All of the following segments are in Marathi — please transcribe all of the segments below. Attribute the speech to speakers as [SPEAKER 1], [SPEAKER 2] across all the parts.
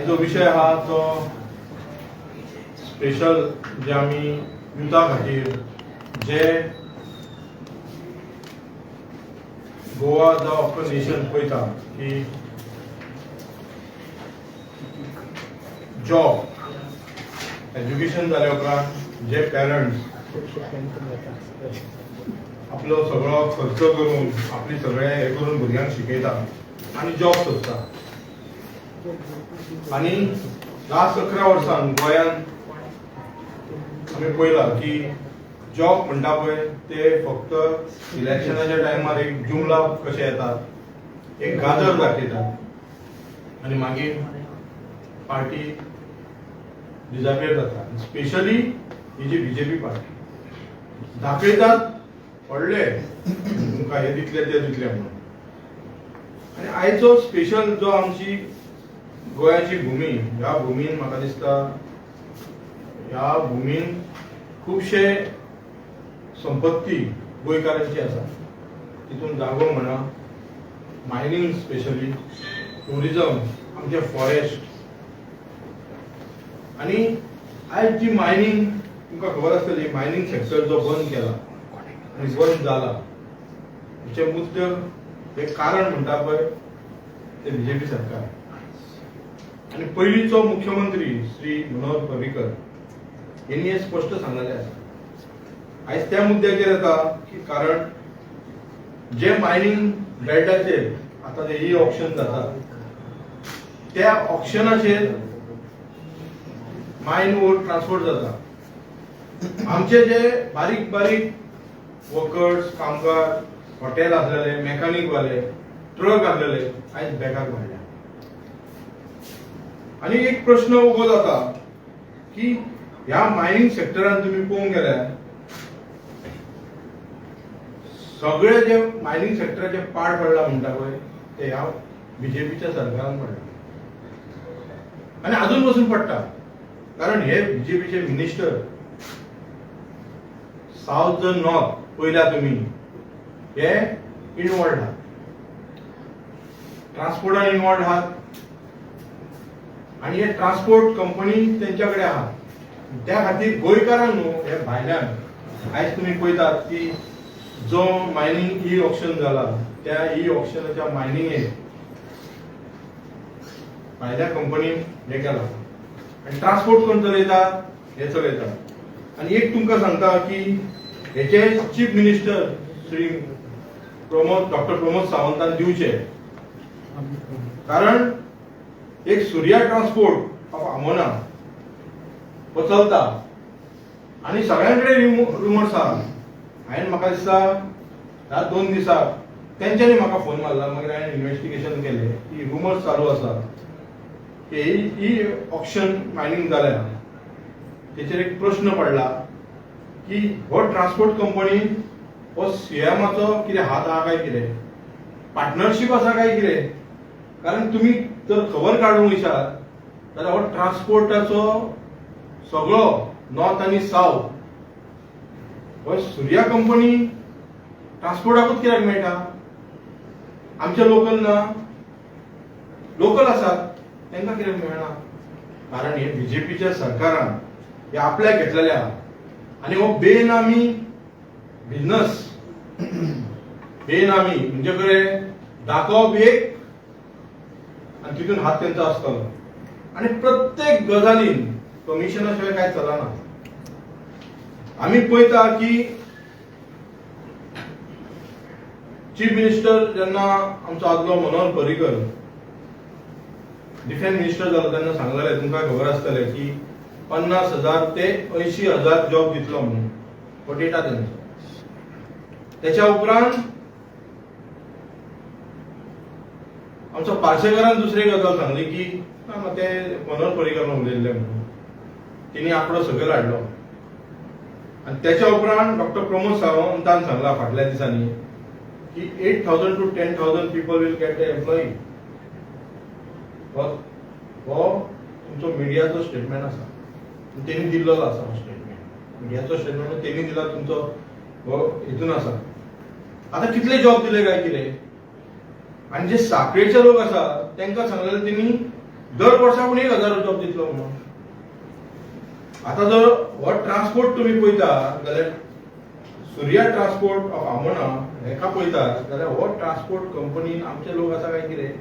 [SPEAKER 1] आयचो विषय हा तो स्पेशल जे आमी युथा खातीर जे गोवा जावं अख्खो नेशन पळयता की जॉब एज्युकेशन जाल्या उपरांत जे पेरंट्स आपलो सगळो खर्च करून आपली सगळे हे करून भुरग्यांक शिकयता आनी जॉब सोदता आनी लास्ट 11 वर्सां गोंयांत आमी पळयलां की जॉब म्हणटा पळय ते फक्त इलेक्शनाच्या टायमार एक जुमला कशे येतात, एक गाजर दाखयतात आनी मागीर पार्टी डिजापियर जाता. स्पेशली ही जी बीजेपी पार्टी दाखयतात व्हडले तुमकां हे दितले ते दितले म्हणून. आनी आयचो स्पेशल जो आमची गोंयाची भूमी, ह्या भूमीन म्हाका दिसता ह्या भूमीन खुबशे संपत्ती गोंयकारांची आसा. तितून जागो म्हणा, मायनिंग स्पेशली, टुरिजम, आमचे फॉरेस्ट आनी आयज जी मायनिंग तुमकां खबर आसतली मायनिंग सेक्टर जो बंद केला आनी बंद जाला हेचे मुद्दे हे कारण म्हणटा पळय ते बीजेपी सरकार. आनी पयलींचो मुख्यमंत्री श्री मनोहर पर्रीकर यांनी हे स्पष्ट सांगलेले आसा. आयज त्या मुद्द्याचेर येता की कारण जे मायनिंग बेल्टाचेर आतां ते ई ऑक्शन जाता त्या ऑक्शनाचेर मायन ओर ट्रान्सपोर्ट जाता. आमचे जे बारीक बारीक वर्कर्स, कामगार, हॉटेल आसलेले, मेकॅनिक वाले, ट्रक आसलेले आयज बेकार पडल्या. आनी एक प्रश्न उबो जाता की ह्या मायनिंग सेक्टरान तुम्ही पळोवंक गेल्यार सगळे जे मायनिंग सेक्टराचे पाड पडला म्हणटा पळय ते ह्या बीजेपीच्या सरकारान पडला आनी अजून पासून पडटा. कारण हे बीजेपीचे मिनिस्टर साउथ ज नॉर्थ पळयल्या तुम्ही हे इनवॉल्ड आहात, ट्रान्सपोर्टान इनवॉल्ड आहात आनी हे ट्रान्सपोर्ट कंपनी तेंच्याकडे आहात. त्या खातीर गोंयकारांक न्हू हे भायल्यान आयज तुम्ही पळयतात की जो मायनिंग ई ऑक्शन जाला त्या ई ऑक्शनाच्या मायनिंगेक भायल्या कंपनीन हे केला आनी ट्रान्सपोर्ट कोण चलयता हे चलयता. आनी एक तुमकां सांगता की हेचे chief minister Shri doctor Pramod सावंतान दिवचे कारण एक सूर्या ट्रान्सपोर्ट ऑफ आमोना हो चलता आनी सगळ्यांकडे रुमर्स आहा. हांवें म्हाका दिसता ह्या 2 दिसाक तेंच्यांनी म्हाका फोन मारला, मागीर हांवें इन्व्हेस्टिगेशन केलें की रुमर्स चालू आसा की ही ऑक्शन मायनिंग जाल्या. तेचेर एक प्रश्न पडला की हो ट्रान्सपोर्ट कंपनी हो सीएमाचो कितें हात आहा काय कितें, पार्टनरशीप आसा काय कितें. कारण तुम्ही जर खबर काडूंक विचार जाल्यार हो ट्रान्सपोर्टाचो सगळो नॉर्थ आनी साउथ हो सूर्या कंपनी ट्रान्सपोर्टाकूच कित्याक मेळटा. आमचे लोकल ना, लोकल आसात तांकां कित्याक मेळना. कारण हे बीजेपीच्या सरकारान हे आपल्याक घेतलेले आहा आनी हो बेनामी बिझनस, बेनामी म्हणजे कडेन दाखोवप एक आनी तितून हात तेंचो आसतलो आनी प्रत्येक गजालीन कमिशना शिवाय काय चलना. आमी पळयता की चीफ मिनिस्टर जेन्ना आमचो आदलो मनोहर पर्रीकर डिफेन्स मिनिस्टर जालो तेन्ना सांगलेले तुमकां खबर आसतलें की 50,000 ते 80,000 जॉब दितलो म्हणून पटयता तेंचो. त्याच्या उपरांत आमचो पार्सेकरान दुसरी गजाल सांगली की ते मनोहर पर्रीकरान उलयल्ले म्हणून तिने आंकडो सकयल हाडलो. आनी त्याच्या उपरांत डॉक्टर प्रमोद सावंतान सांगला फाटल्या दिसांनी की 8,000 to 10,000 people will get employee. हो तुमचो मिडियाचो स्टेटमेंट आसा, तेणी दिल्लो आसा हो स्टेटमेंट, मिडियाचो स्टेटमेंट तेणी दिला, तुमचो हो हितून आसा. आता कितले जॉब दिले काय कितें. आनी जे साखळेचे लोक आसा तांकां सांगलेलें तेणी दर वर्साकून 1000 जॉब दितलो म्हणून. आता जर हो ट्रान्सपोर्ट तुम्ही पळयता जाल्यार सूर्या ट्रान्सपोर्ट ऑफ आमोणा हेका पळयतात जाल्यार हो ट्रान्सपोर्ट कंपनीन आमचे लोक आसा काय कितें?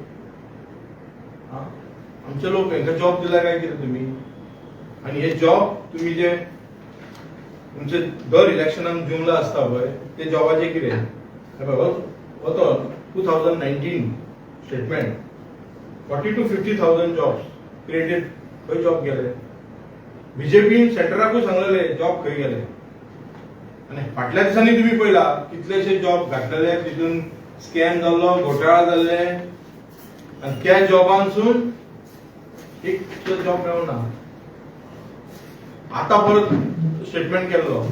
[SPEAKER 1] आमचे लोक हेंका जॉब दिला काय कितें तुमी? आणि हे जॉब तुम्ही जे तुमचे दर इलेक्शनान जूनला असता पळय ते जॉबाचे कितें? होतो 2019 स्टेटमेंट 40 to 50,000 जॉब्स क्रिएटेड. खंय जॉब गेले? बीजेपीन सेंटराकूय सांगलेले जॉब खंय गेले. आणि फाटल्या दिसांनी तुम्ही पळयला कितलेशे जॉब घातलेले, तितून स्कॅम जाल्लो, घोटाळा जाल्ले आणि त्या जॉबांसून एक जॉब मेळना. आता परत स्टेटमेंट केल्लो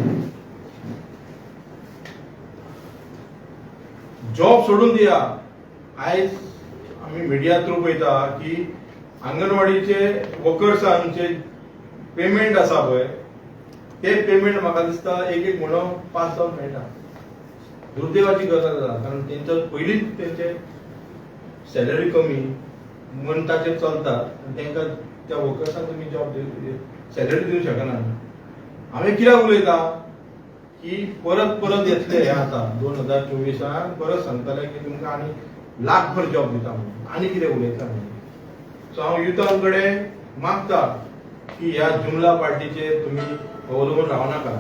[SPEAKER 1] जॉब सोडून दिया. आयज आम्ही मीडिया थ्रू पळयता की अंगणवाडीचे वर्कर्सांचे पेमेंट आसा पळय ते पेमेंट म्हाका दिसता एक म्हणो 5,000 मेळटा. दुर्दैवाची गजाल आसा कारण तेंच्या पयलींच तेंचे सॅलरी कमी मंथाचेर चलतात आनी तेंकां त्या वर्कर्सांक तुमी जॉब सॅलरी दिवंक शकना. हांवें कित्याक उलयता की परत येतले हे आता 2024 परत सांगतले की तुमकां आनी लाखभर जॉब दिता म्हणून आनी कितें उलयता म्हणून. सो हांव युथां कडेन मागता की ह्या जुमला पार्टीचेर तुम्ही अवलंबून रावू नाका.